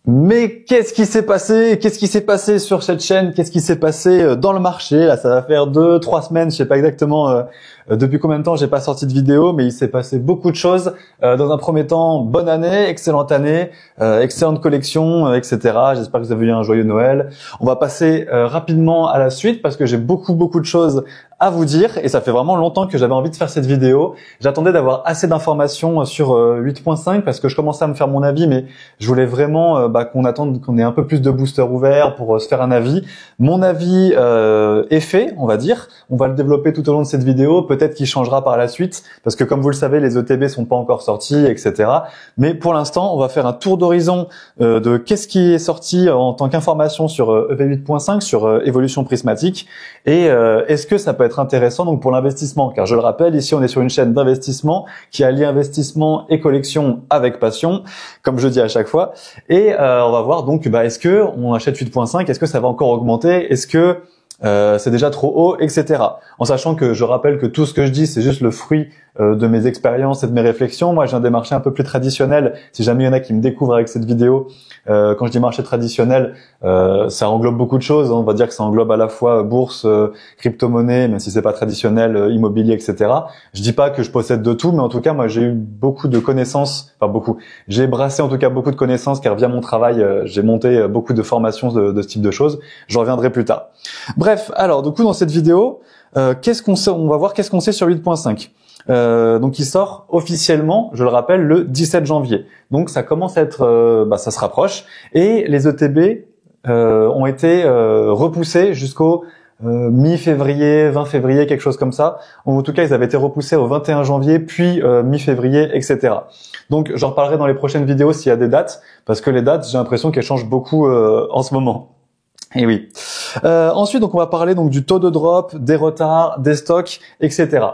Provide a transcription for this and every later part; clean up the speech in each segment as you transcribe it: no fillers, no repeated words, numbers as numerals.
Mais qu'est-ce qui s'est passé? Qu'est-ce qui s'est passé sur cette chaîne? Qu'est-ce qui s'est passé dans le marché? Là, ça va faire 2-3 semaines, je sais pas exactement depuis combien de temps j'ai pas sorti de vidéo, mais il s'est passé beaucoup de choses. Dans un premier temps, bonne année, excellente collection, etc. J'espère que vous avez eu un joyeux Noël. On va passer rapidement à la suite parce que j'ai beaucoup de choses à vous dire et ça fait vraiment longtemps que j'avais envie de faire cette vidéo. J'attendais d'avoir assez d'informations sur 8.5 parce que je commençais à me faire mon avis, mais je voulais vraiment qu'on attende qu'on ait un peu plus de boosters ouverts pour se faire un avis. Mon avis est fait, on va dire. On va le développer tout au long de cette vidéo. Peut-être qu'il changera par la suite parce que comme vous le savez, les ETB sont pas encore sortis, etc. Mais pour l'instant, on va faire un tour d'horizon de qu'est-ce qui est sorti en tant qu'information sur EV8.5, sur évolution prismatique et est-ce que ça peut être intéressant donc pour l'investissement, car je le rappelle, ici on est sur une chaîne d'investissement qui allie investissement et collection avec passion, comme je dis à chaque fois, et on va voir donc est-ce que on achète 8.5, est-ce que ça va encore augmenter, est-ce que c'est déjà trop haut, etc. En sachant que je rappelle que tout ce que je dis, c'est juste le fruit de mes expériences et de mes réflexions. Moi, je viens des marchés un peu plus traditionnels. Si jamais il y en a qui me découvrent avec cette vidéo, quand je dis marché traditionnel, ça englobe beaucoup de choses. On va dire que ça englobe à la fois bourse, crypto-monnaie, même si c'est pas traditionnel, immobilier, etc. Je dis pas que je possède de tout, mais en tout cas, moi, j'ai eu beaucoup de connaissances, enfin beaucoup. J'ai brassé en tout cas beaucoup de connaissances, car via mon travail, j'ai monté beaucoup de formations de ce type de choses. J'en reviendrai plus tard. Bref, alors du coup, dans cette vidéo, qu'est-ce qu'on sait? On va voir qu'est-ce qu'on sait sur 8.5. Donc il sort officiellement, je le rappelle, le 17 janvier. Donc ça commence à être, ça se rapproche. Et les ETB ont été repoussés jusqu'au mi-février, 20 février, quelque chose comme ça. En tout cas, ils avaient été repoussés au 21 janvier, puis mi-février, etc. Donc j'en reparlerai dans les prochaines vidéos s'il y a des dates, parce que les dates, j'ai l'impression qu'elles changent beaucoup en ce moment. Et oui. Ensuite, donc on va parler donc du taux de drop, des retards, des stocks, etc.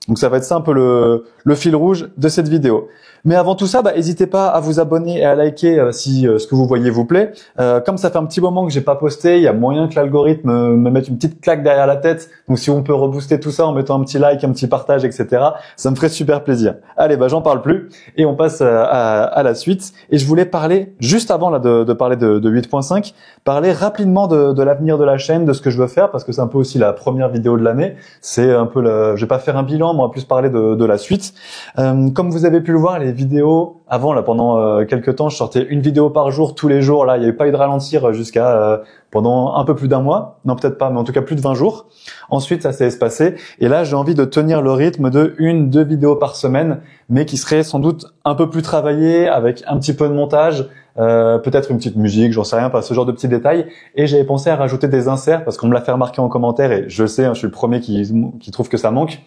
Donc ça va être ça un peu le fil rouge de cette vidéo. Mais avant tout ça, n'hésitez pas à vous abonner et à liker si ce que vous voyez vous plaît. Comme ça fait un petit moment que j'ai pas posté, il y a moyen que l'algorithme me mette une petite claque derrière la tête. Donc si on peut rebooster tout ça en mettant un petit like, un petit partage, etc., ça me ferait super plaisir. Allez, j'en parle plus et on passe à la suite. Et je voulais parler, juste avant là de parler de 8.5, parler rapidement de l'avenir de la chaîne, de ce que je veux faire, parce que c'est un peu aussi la première vidéo de l'année. C'est un peu je vais pas faire un bilan, mais on va plus parler de la suite. Comme vous avez pu le voir, les vidéos avant là pendant quelques temps, je sortais une vidéo par jour tous les jours. Là, il n'y avait pas eu de ralentir jusqu'à pendant un peu plus d'un mois. Non, peut-être pas, mais en tout cas plus de 20 jours. Ensuite, ça s'est espacé et là, j'ai envie de tenir le rythme de 1-2 vidéos par semaine, mais qui serait sans doute un peu plus travaillé avec un petit peu de montage. Peut-être une petite musique, j'en sais rien, pas ce genre de petits détails. Et j'avais pensé à rajouter des inserts parce qu'on me l'a fait remarquer en commentaire et je sais, je suis le premier qui trouve que ça manque.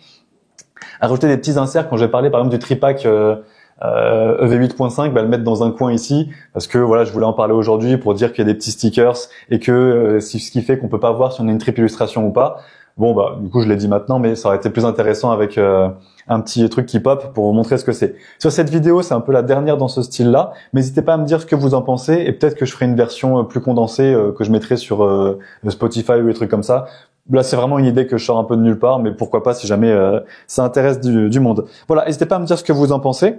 À rajouter des petits inserts quand j'ai parlé par exemple du tripack EV8.5, le mettre dans un coin ici parce que voilà, je voulais en parler aujourd'hui pour dire qu'il y a des petits stickers et que c'est ce qui fait qu'on peut pas voir si on a une triple illustration ou pas. Bon du coup je l'ai dit maintenant, mais ça aurait été plus intéressant avec un petit truc qui pop pour vous montrer ce que c'est. Sur cette vidéo, c'est un peu la dernière dans ce style-là. Mais n'hésitez pas à me dire ce que vous en pensez et peut-être que je ferai une version plus condensée que je mettrai sur Spotify ou des trucs comme ça. Là, c'est vraiment une idée que je sors un peu de nulle part, mais pourquoi pas si jamais ça intéresse du monde. Voilà, n'hésitez pas à me dire ce que vous en pensez.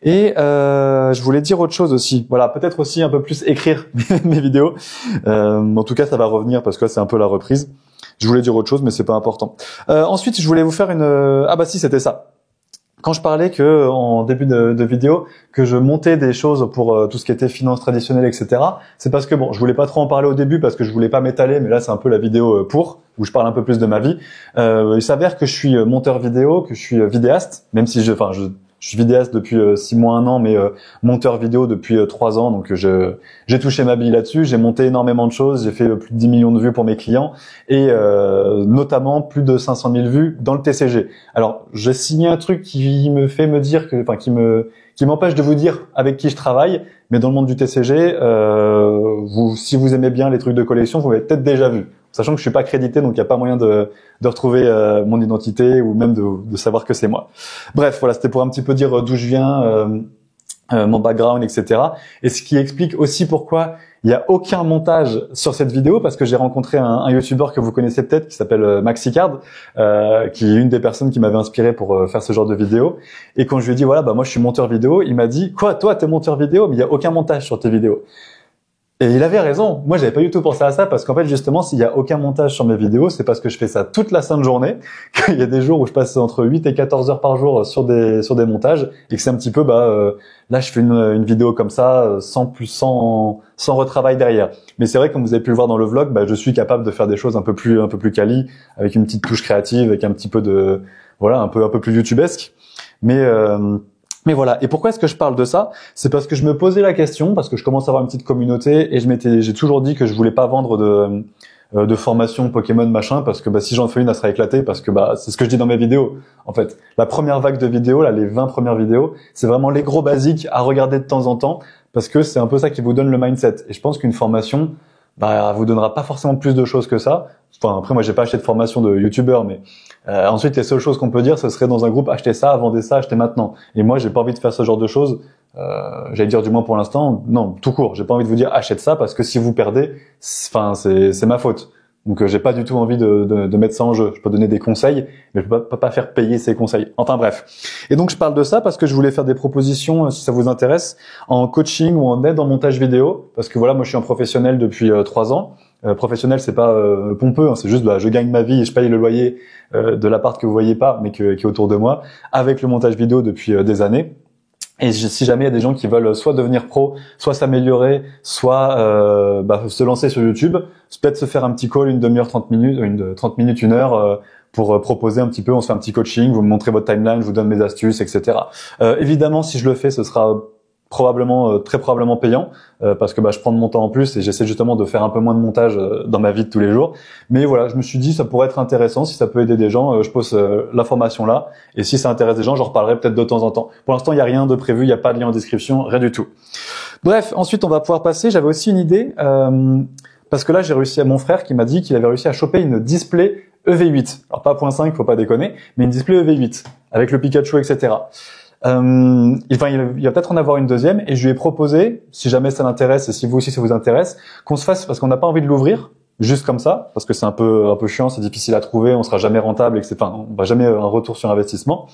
Et je voulais dire autre chose aussi. Voilà, peut-être aussi un peu plus écrire mes vidéos. En tout cas, ça va revenir parce que c'est un peu la reprise. Je voulais dire autre chose, mais c'est pas important. Ensuite, je voulais vous faire une... si, c'était ça. Quand je parlais que en début de vidéo que je montais des choses pour tout ce qui était finance traditionnelle, etc. C'est parce que je voulais pas trop en parler au début parce que je voulais pas m'étaler, mais là c'est un peu la vidéo où je parle un peu plus de ma vie. Il s'avère que je suis monteur vidéo, que je suis vidéaste, même si je suis vidéaste depuis 6 mois, 1 an, mais monteur vidéo depuis 3 ans. Donc j'ai touché ma bille là-dessus. J'ai monté énormément de choses. J'ai fait plus de 10 millions de vues pour mes clients et notamment plus de 500 000 vues dans le TCG. Alors j'ai signé un truc qui me fait me dire qui m'empêche de vous dire avec qui je travaille. Mais dans le monde du TCG, si vous aimez bien les trucs de collection, vous m'avez peut-être déjà vu. Sachant que je suis pas crédité, donc il n'y a pas moyen de retrouver mon identité ou même de savoir que c'est moi. Bref, voilà, c'était pour un petit peu dire d'où je viens, mon background, etc. Et ce qui explique aussi pourquoi il n'y a aucun montage sur cette vidéo, parce que j'ai rencontré un YouTuber que vous connaissez peut-être, qui s'appelle Maxicard, qui est une des personnes qui m'avait inspiré pour faire ce genre de vidéo. Et quand je lui ai dit, voilà, moi je suis monteur vidéo, il m'a dit, quoi, toi t'es monteur vidéo, mais il n'y a aucun montage sur tes vidéos. Et il avait raison. Moi, j'avais pas du tout pensé à ça parce qu'en fait, justement, s'il y a aucun montage sur mes vidéos, c'est parce que je fais ça toute la sainte journée. Qu'il y a des jours où je passe entre 8 et 14 heures par jour sur des montages et que c'est un petit peu, là, je fais une vidéo comme ça, sans retravail derrière. Mais c'est vrai, comme vous avez pu le voir dans le vlog, je suis capable de faire des choses un peu plus quali, avec une petite touche créative, avec un petit peu de, voilà, un peu plus youtubesque. Mais voilà. Et pourquoi est-ce que je parle de ça? C'est parce que je me posais la question, parce que je commence à avoir une petite communauté et j'ai toujours dit que je voulais pas vendre de formation Pokémon machin, parce que si j'en fais une, elle sera éclatée, parce que c'est ce que je dis dans mes vidéos. En fait, la première vague de vidéos, là, les 20 premières vidéos, c'est vraiment les gros basiques à regarder de temps en temps, parce que c'est un peu ça qui vous donne le mindset. Et je pense qu'une formation, vous donnera pas forcément plus de choses que ça. Enfin, après, moi, j'ai pas acheté de formation de youtubeur, mais ensuite, les seules choses qu'on peut dire, ce serait dans un groupe, achetez ça, vendez ça, achetez maintenant. Et moi, j'ai pas envie de faire ce genre de choses. J'allais dire du moins pour l'instant, non, tout court. J'ai pas envie de vous dire achète ça parce que si vous perdez, c'est ma faute. Donc, j'ai pas du tout envie de mettre ça en jeu. Je peux donner des conseils, mais je peux pas faire payer ces conseils. Enfin bref. Et donc, je parle de ça parce que je voulais faire des propositions, si ça vous intéresse, en coaching ou en aide en montage vidéo. Parce que voilà, moi, je suis un professionnel depuis 3 ans. Professionnel, c'est pas pompeux, hein, c'est juste je gagne ma vie et je paye le loyer de l'appart que vous voyez pas, mais qui est autour de moi, avec le montage vidéo depuis des années. Et si jamais il y a des gens qui veulent soit devenir pro, soit s'améliorer, soit se lancer sur YouTube, peut-être se faire un petit call, une demi-heure, 30 minutes, 30 minutes, 1 heure, pour proposer un petit peu, on se fait un petit coaching, vous me montrez votre timeline, je vous donne mes astuces, etc. Évidemment, si je le fais, ce sera très probablement payant, parce que je prends de mon temps en plus et j'essaie justement de faire un peu moins de montage dans ma vie de tous les jours. Mais voilà, je me suis dit ça pourrait être intéressant, si ça peut aider des gens, je pose l'information là, et si ça intéresse des gens, j'en reparlerai peut-être de temps en temps. Pour l'instant, il n'y a rien de prévu, il n'y a pas de lien en description, rien du tout. Bref, ensuite on va pouvoir passer, j'avais aussi une idée, parce que là j'ai réussi à mon frère qui m'a dit qu'il avait réussi à choper une display EV8. Alors pas .5, faut pas déconner, mais une display EV8, avec le Pikachu, etc. Il va peut-être en avoir une deuxième et je lui ai proposé, si jamais ça l'intéresse et si vous aussi ça vous intéresse, qu'on se fasse, parce qu'on n'a pas envie de l'ouvrir juste comme ça, parce que c'est un peu chiant, c'est difficile à trouver, on sera jamais rentable, on va jamais un retour sur investissement.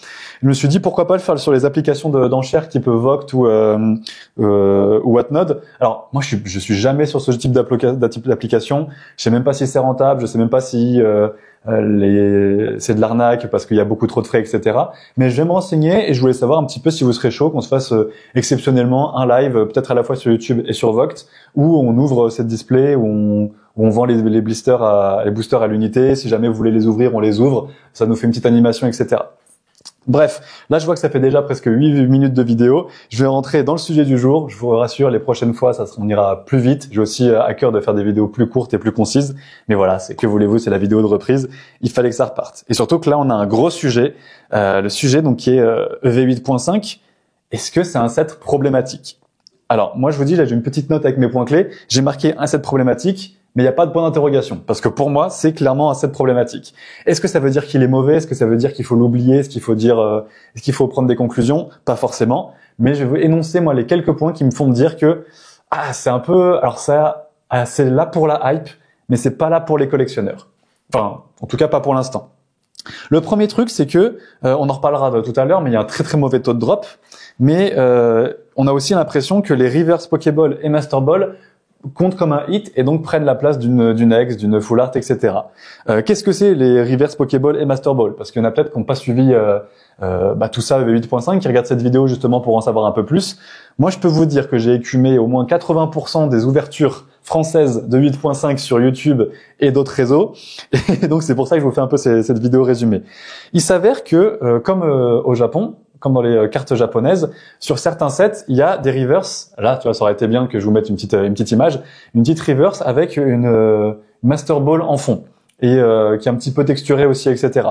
Je me suis dit pourquoi pas le faire sur les applications d'enchères type Vogt ou Whatnode. Alors moi je suis jamais sur ce type d'application, je sais même pas si c'est rentable, je sais même pas si c'est de l'arnaque parce qu'il y a beaucoup trop de frais, etc. Mais je vais me renseigner et je voulais savoir un petit peu si vous serez chaud qu'on se fasse exceptionnellement un live, peut-être à la fois sur YouTube et sur Vogt, où on ouvre cette display, où on vend les boosters à l'unité. Si jamais vous voulez les ouvrir, on les ouvre. Ça nous fait une petite animation, etc. Bref, là je vois que ça fait déjà presque 8 minutes de vidéo. Je vais rentrer dans le sujet du jour. Je vous rassure, les prochaines fois, on ira plus vite. J'ai aussi à cœur de faire des vidéos plus courtes et plus concises. Mais voilà, que voulez-vous, c'est la vidéo de reprise. Il fallait que ça reparte. Et surtout que là, on a un gros sujet. Le sujet donc qui est EV8.5. Est-ce que c'est un set problématique? Alors, moi je vous dis, là j'ai une petite note avec mes points clés. J'ai marqué un set problématique, mais il n'y a pas de point d'interrogation, parce que pour moi, c'est clairement un set problématique. Est-ce que ça veut dire qu'il est mauvais? Est-ce que ça veut dire qu'il faut l'oublier? Est-ce qu'il faut prendre des conclusions? Pas forcément, mais je vais énoncer moi les quelques points qui me font me dire que c'est un peu, alors ça, c'est là pour la hype, mais c'est pas là pour les collectionneurs. Enfin, en tout cas pas pour l'instant. Le premier truc, c'est que on en reparlera tout à l'heure, mais il y a un très très mauvais taux de drop. Mais on a aussi l'impression que les Reverse Pokéball et Master Ball comptent comme un hit et donc prennent la place d'une X, d'une Full Art, etc. Qu'est-ce que c'est les Reverse Pokéball et Master Ball? Parce qu'il y en a peut-être qui n'ont pas suivi tout ça V8.5, qui regardent cette vidéo justement pour en savoir un peu plus. Moi, je peux vous dire que j'ai écumé au moins 80% des ouvertures françaises de 8.5 sur YouTube et d'autres réseaux. Et donc, c'est pour ça que je vous fais un peu cette vidéo résumée. Il s'avère que, comme au Japon, comme dans les cartes japonaises, sur certains sets, il y a des reverse. Là, tu vois, ça aurait été bien que je vous mette une petite image, une petite reverse avec une Master Ball en fond et qui est un petit peu texturée aussi, etc.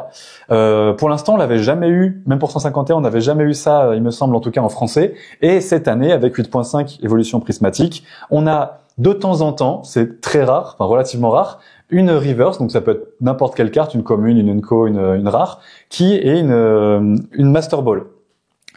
Pour l'instant, on l'avait jamais eu, même pour 151, on n'avait jamais eu ça, il me semble, en tout cas en français. Et cette année, avec 8.5 évolution prismatique, on a de temps en temps, c'est très rare, enfin relativement rare, une reverse, donc ça peut être n'importe quelle carte, une commune, une unco, une rare, qui est une Master Ball.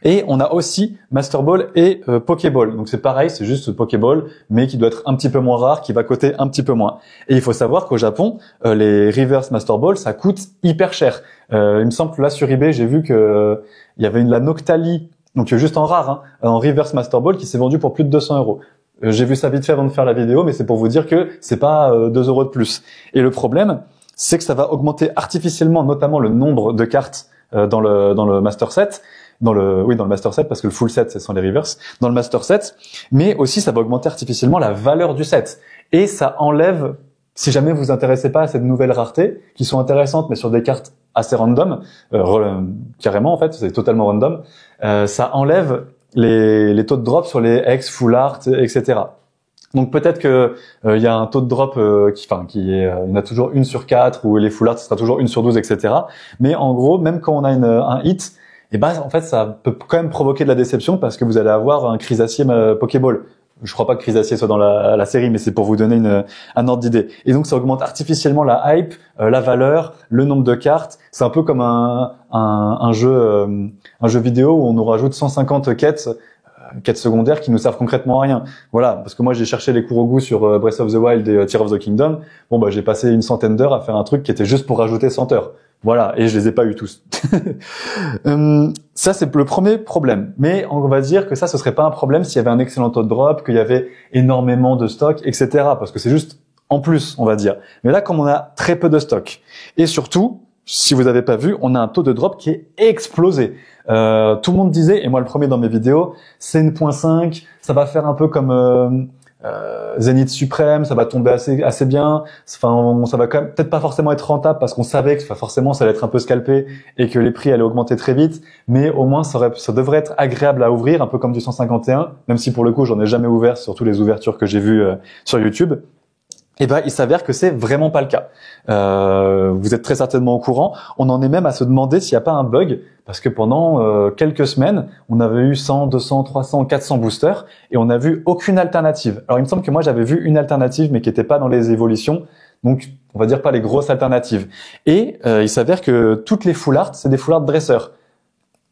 Et on a aussi Master Ball et Pokéball. Donc c'est pareil, c'est juste Pokéball, mais qui doit être un petit peu moins rare, qui va coûter un petit peu moins. Et il faut savoir qu'au Japon, les Reverse Master Ball, ça coûte hyper cher. Il me semble que là sur eBay, j'ai vu que il y avait la Noctali, donc juste en rare, en Reverse Master Ball, qui s'est vendue pour plus de 200 €. J'ai vu ça vite fait avant de faire la vidéo, mais c'est pour vous dire que c'est pas 2 € de plus. Et le problème, c'est que ça va augmenter artificiellement, notamment le nombre de cartes dans le master set, dans le master set, parce que le full set c'est sans les reverse, dans le master set, mais aussi ça va augmenter artificiellement la valeur du set. Et ça enlève, si jamais vous vous intéressez pas à cette nouvelle rareté, qui sont intéressantes mais sur des cartes assez random, carrément en fait, c'est totalement random, ça enlève les taux de drop sur les X, full art, etc. Donc peut-être que il y a un taux de drop il y en a toujours 1 sur 4, ou les full art ce sera toujours 1 sur 12, etc. Mais en gros, même quand on a un hit, et en fait ça peut quand même provoquer de la déception, parce que vous allez avoir un Chrysacier Pokéball. Je crois pas que Chrysacier soit dans la série, mais c'est pour vous donner un ordre d'idée. Et donc ça augmente artificiellement la hype, la valeur, le nombre de cartes. C'est un peu comme un jeu vidéo où on nous rajoute 150 quêtes secondaires qui nous servent concrètement à rien. Voilà, parce que moi j'ai cherché les Kurogu sur Breath of the Wild et Tears of the Kingdom. Bon j'ai passé une centaine d'heures à faire un truc qui était juste pour rajouter 100 heures. Voilà, et je les ai pas eu tous. Ça c'est le premier problème. Mais on va dire que ça, ce serait pas un problème s'il y avait un excellent taux de drop, qu'il y avait énormément de stock, etc. Parce que c'est juste en plus, on va dire. Mais là, comme on a très peu de stock, et surtout, si vous avez pas vu, on a un taux de drop qui est explosé. Tout le monde disait, et moi le premier dans mes vidéos, c'est 1.5, ça va faire un peu comme Zénith Suprême, ça va tomber assez bien. Enfin, ça va quand même peut-être pas forcément être rentable, parce qu'on savait que forcément ça allait être un peu scalpé et que les prix allaient augmenter très vite. Mais au moins ça devrait être agréable à ouvrir, un peu comme du 151, même si pour le coup j'en ai jamais ouvert sur toutes les ouvertures que j'ai vues sur YouTube. Et il s'avère que c'est vraiment pas le cas. Vous êtes très certainement au courant. On en est même à se demander s'il n'y a pas un bug, parce que pendant quelques semaines, on avait eu 100, 200, 300, 400 boosters, et on n'a vu aucune alternative. Alors il me semble que moi j'avais vu une alternative, mais qui n'était pas dans les évolutions, donc on va dire pas les grosses alternatives. Et il s'avère que toutes les full art, c'est des full art dresseurs.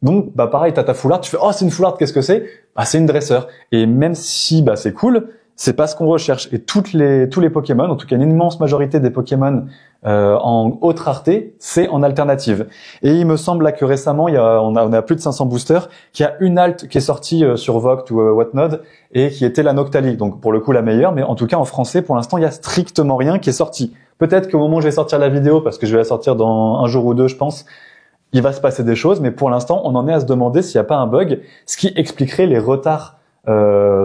Donc pareil, t'as ta full art, tu fais c'est une full art, qu'est-ce que c'est? C'est une dresseur. Et même si c'est cool, c'est pas ce qu'on recherche. Et tous les Pokémon, en tout cas une immense majorité des Pokémon en haute rareté, c'est en alternative. Et il me semble là que récemment, on a plus de 500 boosters, qu'il y a une alt qui est sortie sur Vogt ou Whatnot, et qui était la Noctali. Donc pour le coup la meilleure, mais en tout cas en français pour l'instant il y a strictement rien qui est sorti. Peut-être qu'au moment où je vais sortir la vidéo, parce que je vais la sortir dans un jour ou deux je pense, il va se passer des choses, mais pour l'instant on en est à se demander s'il n'y a pas un bug, ce qui expliquerait les retards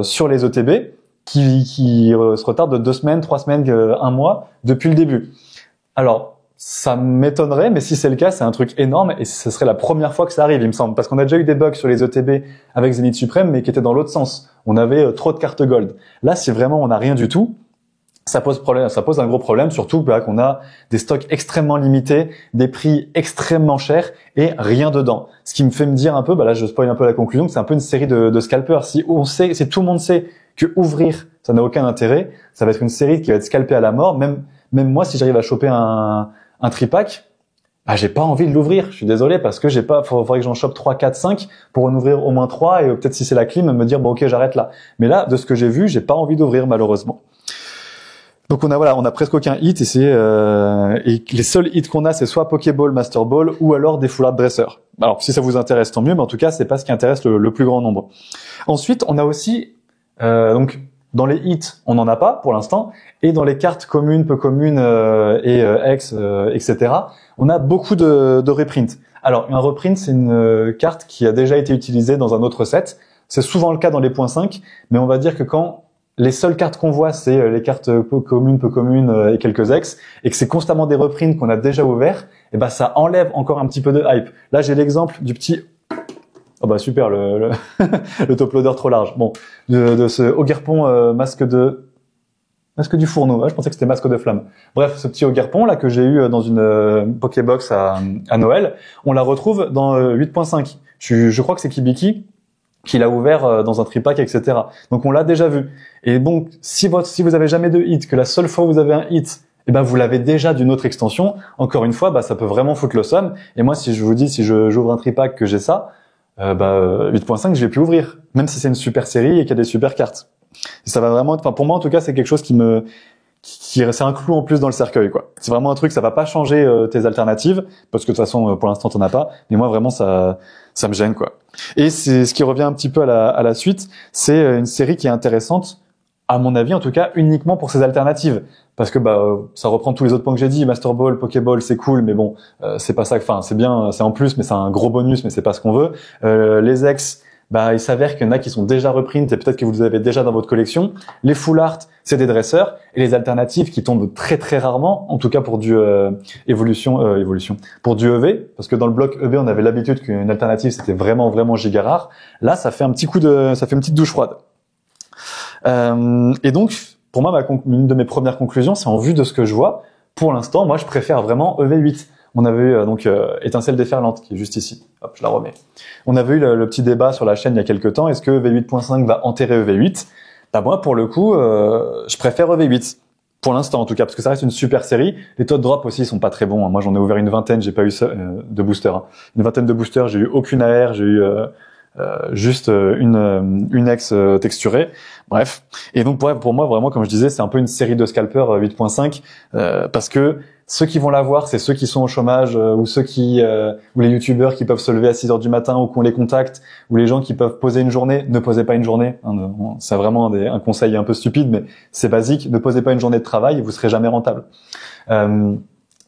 sur les ETB, qui se retarde de 2 semaines, 3 semaines, 1 mois depuis le début. Alors, ça m'étonnerait, mais si c'est le cas, c'est un truc énorme, et ce serait la première fois que ça arrive, il me semble, parce qu'on a déjà eu des bugs sur les ETB avec Zénith Suprême, mais qui étaient dans l'autre sens. On avait trop de cartes gold. Là, si vraiment on n'a rien du tout, ça pose un gros problème, surtout qu'on a des stocks extrêmement limités, des prix extrêmement chers et rien dedans. Ce qui me fait me dire un peu, là je spoil un peu la conclusion, que c'est un peu une série de scalpers. Si tout le monde sait que ouvrir, ça n'a aucun intérêt, ça va être une série qui va être scalpée à la mort. Même moi, si j'arrive à choper un tripack, j'ai pas envie de l'ouvrir. Je suis désolé, parce que faudrait que j'en chope 3, 4, 5 pour en ouvrir au moins 3, et peut-être si c'est la clim, me dire ok, j'arrête là. Mais là, de ce que j'ai vu, j'ai pas envie d'ouvrir malheureusement. Donc on a presque aucun hit, et les seuls hits qu'on a, c'est soit Pokéball, Master Ball, ou alors des full art dresseurs. Alors si ça vous intéresse, tant mieux, mais en tout cas c'est pas ce qui intéresse le plus grand nombre. Ensuite, on a aussi donc dans les hits, on n'en a pas pour l'instant, et dans les cartes communes, peu communes et X, etc., on a beaucoup de reprints. Alors un reprint, c'est une carte qui a déjà été utilisée dans un autre set. C'est souvent le cas dans les .5, mais on va dire que quand les seules cartes qu'on voit, c'est les cartes communes, peu communes et quelques X, et que c'est constamment des reprints qu'on a déjà ouverts, et ça enlève encore un petit peu de hype. Là, j'ai l'exemple du petit... super, le top loader trop large. Bon, de ce Ogerpon masque du fourneau. Je pensais que c'était masque de flamme. Bref, ce petit Ogerpon là que j'ai eu dans une Pokébox à Noël, on la retrouve dans 8.5. Je crois que c'est Kibiki qui l'a ouvert dans un tripack, etc. Donc on l'a déjà vu. Et donc si vous avez jamais de hit, que la seule fois où vous avez un hit, vous l'avez déjà d'une autre extension, encore une fois, ça peut vraiment foutre le seum. Et moi, si je vous dis, si j'ouvre un tripack que j'ai ça, 8.5, je vais plus ouvrir, même si c'est une super série et qu'il y a des super cartes. Et ça va vraiment, pour moi en tout cas, c'est quelque chose c'est un clou en plus dans le cercueil, quoi. C'est vraiment un truc, ça va pas changer tes alternatives, parce que de toute façon, pour l'instant, t'en as pas. Mais moi, vraiment, ça me gêne, quoi. Et c'est ce qui revient un petit peu à la suite, c'est une série qui est intéressante à mon avis en tout cas, uniquement pour ces alternatives. Parce que ça reprend tous les autres points que j'ai dit. Master Ball, Pokéball, c'est cool, mais bon, c'est pas ça. Enfin, c'est bien, c'est en plus, mais c'est un gros bonus, mais c'est pas ce qu'on veut. Les ex, il s'avère qu'il y en a qui sont déjà reprint et peut-être que vous les avez déjà dans votre collection. Les full art, c'est des dresseurs, et les alternatives qui tombent très très rarement, en tout cas pour du évolution, pour du EV, parce que dans le bloc EV, on avait l'habitude qu'une alternative c'était vraiment vraiment giga rare. Là, ça fait un petit coup de, ça fait une petite douche froide. Et donc, pour moi, une de mes premières conclusions, c'est en vue de ce que je vois. Pour l'instant, moi, je préfère vraiment EV8. On avait eu Étincelle déferlante qui est juste ici. Hop, je la remets. On avait eu le petit débat sur la chaîne il y a quelques temps. Est-ce que EV8.5 va enterrer EV8 ? Moi, pour le coup, je préfère EV8. Pour l'instant, en tout cas, parce que ça reste une super série. Les Toad Drop aussi sont pas très bons. Moi, j'en ai ouvert une vingtaine. J'ai pas eu de boosters. Une vingtaine de boosters. J'ai eu aucune AR. J'ai eu juste une ex texturée. Bref. Et donc pour moi vraiment, comme je disais, c'est un peu une série de scalpers 8.5 parce que ceux qui vont la voir, c'est ceux qui sont au chômage ou ceux qui ou les youtubeurs qui peuvent se lever à 6 heures du matin ou qu'on les contacte, ou les gens qui peuvent poser une journée. Ne posez pas une journée. C'est vraiment un conseil un peu stupide, mais c'est basique. Ne posez pas une journée de travail et vous serez jamais rentable.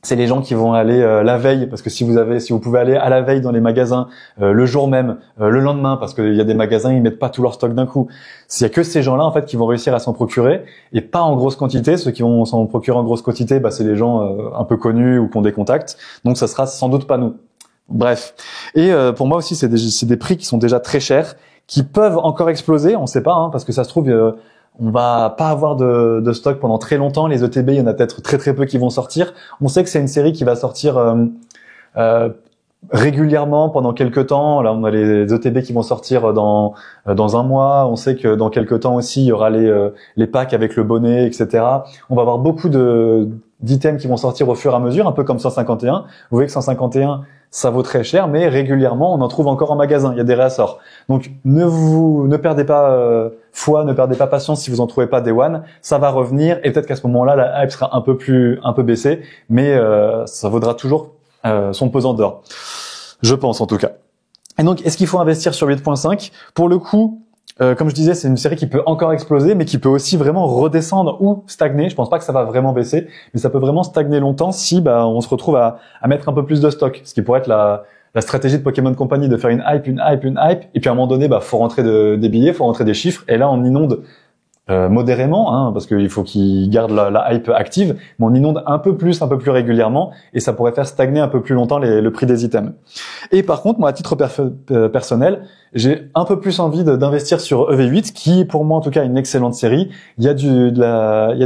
C'est les gens qui vont aller la veille, parce que si vous pouvez aller à la veille dans les magasins, le jour même, le lendemain, parce qu'il y a des magasins, ils mettent pas tout leur stock d'un coup. S'il y a que ces gens-là, en fait, qui vont réussir à s'en procurer, et pas en grosse quantité. Ceux qui vont s'en procurer en grosse quantité, c'est les gens un peu connus ou qui ont des contacts. Donc ça sera sans doute pas nous. Bref. Et pour moi aussi, c'est des prix qui sont déjà très chers, qui peuvent encore exploser. On sait pas, parce que ça se trouve, on va pas avoir de stock pendant très longtemps. Les ETB, il y en a peut-être très très peu qui vont sortir. On sait que c'est une série qui va sortir régulièrement pendant quelques temps. Là, on a les ETB qui vont sortir dans un mois. On sait que dans quelques temps aussi, il y aura les packs avec le bonnet, etc. On va avoir beaucoup d'items qui vont sortir au fur et à mesure, un peu comme 151. Vous voyez que 151, ça vaut très cher, mais régulièrement, on en trouve encore en magasin. Il y a des réassorts. Donc, ne perdez pas foi, ne perdez pas patience si vous en trouvez pas Day One. Ça va revenir et peut-être qu'à ce moment-là, la hype sera un peu baissée, mais ça vaudra toujours son pesant d'or. Je pense en tout cas. Et donc, est-ce qu'il faut investir sur 8.5 ? Pour le coup, comme je disais, c'est une série qui peut encore exploser, mais qui peut aussi vraiment redescendre ou stagner. Je pense pas que ça va vraiment baisser, mais ça peut vraiment stagner longtemps si on se retrouve à mettre un peu plus de stock. Ce qui pourrait être la stratégie de Pokémon Company, de faire une hype, et puis à un moment donné, faut rentrer des billets, faut rentrer des chiffres, et là on inonde modérément, parce qu'il faut qu'ils gardent la hype active, mais on inonde un peu plus régulièrement, et ça pourrait faire stagner un peu plus longtemps le prix des items. Et par contre, moi, à titre personnel, j'ai un peu plus envie d'investir sur EV8, qui, pour moi en tout cas, est une excellente série. Il y a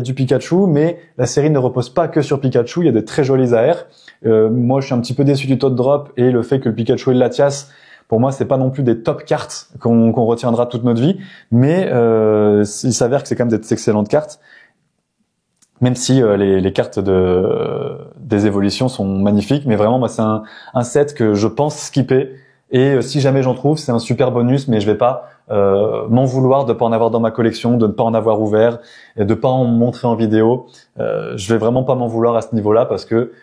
du Pikachu, mais la série ne repose pas que sur Pikachu. Il y a de très jolis AR. Moi, je suis un petit peu déçu du Toad Drop et le fait que le Pikachu et le Latias, pour moi, c'est pas non plus des top cartes qu'on retiendra toute notre vie, mais il s'avère que c'est quand même des excellentes cartes, même si les cartes des évolutions sont magnifiques. Mais vraiment, moi, c'est un set que je pense skipper. Et si jamais j'en trouve, c'est un super bonus, mais je vais pas m'en vouloir de pas en avoir dans ma collection, de ne pas en avoir ouvert, et de pas en montrer en vidéo. Je vais vraiment pas m'en vouloir à ce niveau-là parce que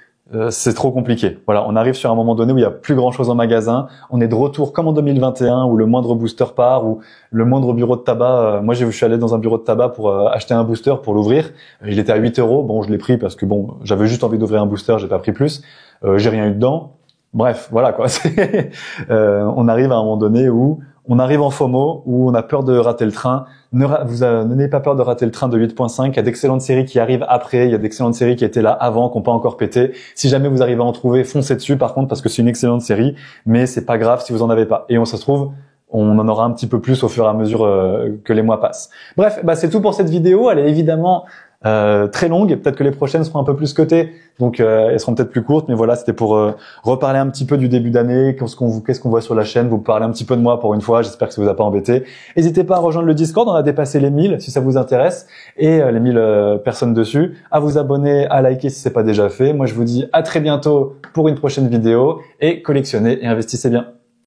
c'est trop compliqué. Voilà, on arrive sur un moment donné où il y a plus grand chose en magasin. On est de retour comme en 2021 où le moindre booster part, ou le moindre bureau de tabac. Moi, je suis allé dans un bureau de tabac pour acheter un booster pour l'ouvrir. Il était à 8 €. Bon, je l'ai pris parce que j'avais juste envie d'ouvrir un booster, j'ai pas pris plus. J'ai rien eu dedans. Bref, voilà quoi. On arrive à un moment donné où on arrive en FOMO, où on a peur de rater le train. N'ayez pas peur de rater le train de 8.5. Il y a d'excellentes séries qui arrivent après. Il y a d'excellentes séries qui étaient là avant, qui n'ont pas encore pété. Si jamais vous arrivez à en trouver, foncez dessus par contre, parce que c'est une excellente série. Mais c'est pas grave si vous en avez pas. Et ça se trouve, on en aura un petit peu plus au fur et à mesure que les mois passent. Bref, c'est tout pour cette vidéo. Elle est évidemment très longue. Peut-être que les prochaines seront un peu plus cotées, donc elles seront peut-être plus courtes. Mais voilà, c'était pour reparler un petit peu du début d'année, qu'est-ce qu'on voit sur la chaîne, vous parler un petit peu de moi pour une fois. J'espère que ça vous a pas embêté. N'hésitez pas à rejoindre le Discord, on a dépassé les 1000 si ça vous intéresse, et les 1000 personnes dessus. À vous abonner, à liker si c'est pas déjà fait. Moi, je vous dis à très bientôt pour une prochaine vidéo, et collectionnez et investissez bien.